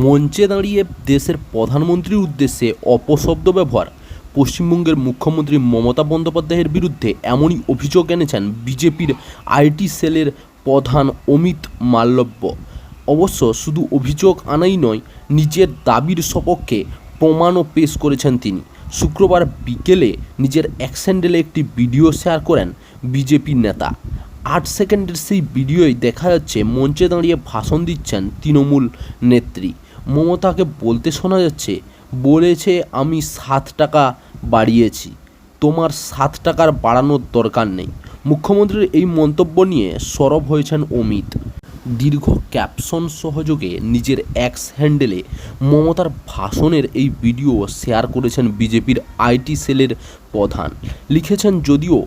মঞ্চে দাঁড়িয়ে দেশের প্রধানমন্ত্রীর উদ্দেশ্যে অপশব্দ ব্যবহার। পশ্চিমবঙ্গের মুখ্যমন্ত্রী মমতা বন্দ্যোপাধ্যায়ের বিরুদ্ধে এমনই অভিযোগ এনেছেন বিজেপির আইটি সেলের প্রধান অমিত মালব্য। অবশ্য শুধু অভিযোগ আনাই নয়, নিজের দাবির সপক্ষে প্রমাণও পেশ করেছেন তিনি। শুক্রবার বিকেলে নিজের এক্স হ্যান্ডেলে একটি ভিডিও শেয়ার করেন বিজেপি নেতা। 8 সেকেন্ডের সেই ভিডিওয় দেখা যাচ্ছে মঞ্চে দাঁড়িয়ে ভাষণ দিচ্ছেন তৃণমূল নেত্রী। মমতাকে বলতে শোনা যাচ্ছে, বলেছে আমি 7 টাকা বাড়িয়েছি, তোমার 7 টাকার বাড়ানোর দরকার নেই। মুখ্যমন্ত্রীর এই মন্তব্য নিয়ে সরব হয়েছেন অমিত। দীর্ঘ ক্যাপশন সহযোগে নিজের এক্স হ্যান্ডেলে মমতার ভাষণের এই ভিডিও শেয়ার করেছেন বিজেপির আইটি সেলের প্রধান। লিখেছেন, যদিও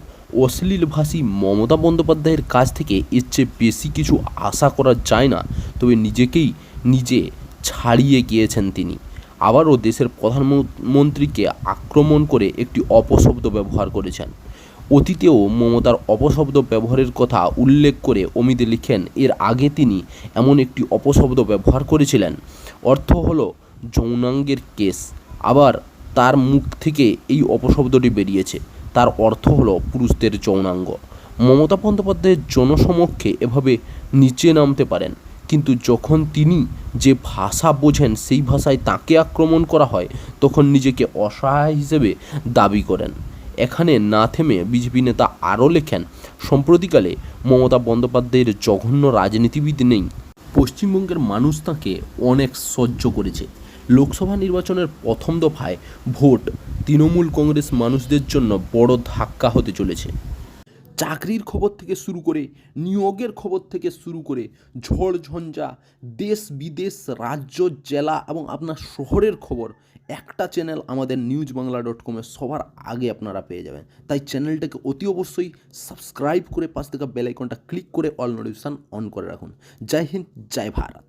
অশ্লীলভাষী মমতা বন্দ্যোপাধ্যায়ের কাছ থেকে এর চেয়ে বেশি কিছু আশা করা যায় না, তবে নিজেকেই নিজে ছাড়িয়ে গিয়েছেন তিনি। আবারও দেশের প্রধানমন্ত্রীকে আক্রমণ করে একটি অপশব্দ ব্যবহার করেছেন। অতীতেও মমতার অপশব্দ ব্যবহারের কথা উল্লেখ করে অমিত লিখেন, এর আগে তিনি এমন একটি অপশব্দ ব্যবহার করেছিলেন, অর্থ হলো যৌনাঙ্গের কেস। আবার তার মুখ থেকে এই অপশব্দটি বেরিয়েছে, তার অর্থ হলো পুরুষদের যৌনাঙ্গ। মমতা বন্দ্যোপাধ্যায়ের জনসমক্ষে এভাবে নিচে নামতে পারেন, কিন্তু যখন তিনি যে ভাষা বোঝেন সেই ভাষায় তাকে আক্রমণ করা হয়, তখন নিজেকে অসহায় হিসেবে দাবি করেন। এখানে না থেমে বিজেপি নেতা আরও লেখেন, সম্প্রতিকালে মমতা বন্দ্যোপাধ্যায়ের জঘন্য রাজনীতিবিদ নেই। পশ্চিমবঙ্গের মানুষ তাঁকে অনেক সহ্য করেছে। লোকসভা নির্বাচনের প্রথম দফায় ভোট তৃণমূল কংগ্রেস মানুষদের জন্য বড় ধাক্কা হতে চলেছে। চাকরির খবর থেকে শুরু করে নিয়োগের খবর থেকে শুরু করে ঝড়ঝঞ্ঝা, দেশ বিদেশ, রাজ্য, জেলা এবং আপনার শহরের খবর একটা চ্যানেল আমাদের newsbangla.com সবার আগে আপনারা পেয়ে যাবেন। তাই চ্যানেলটাকে অতি অবশ্যই সাবস্ক্রাইব করে পাশ থেকে বেল আইকনটা ক্লিক করে অল নোটিফিকেশান অন করে রাখুন। জয় হিন্দ, জয় ভারত।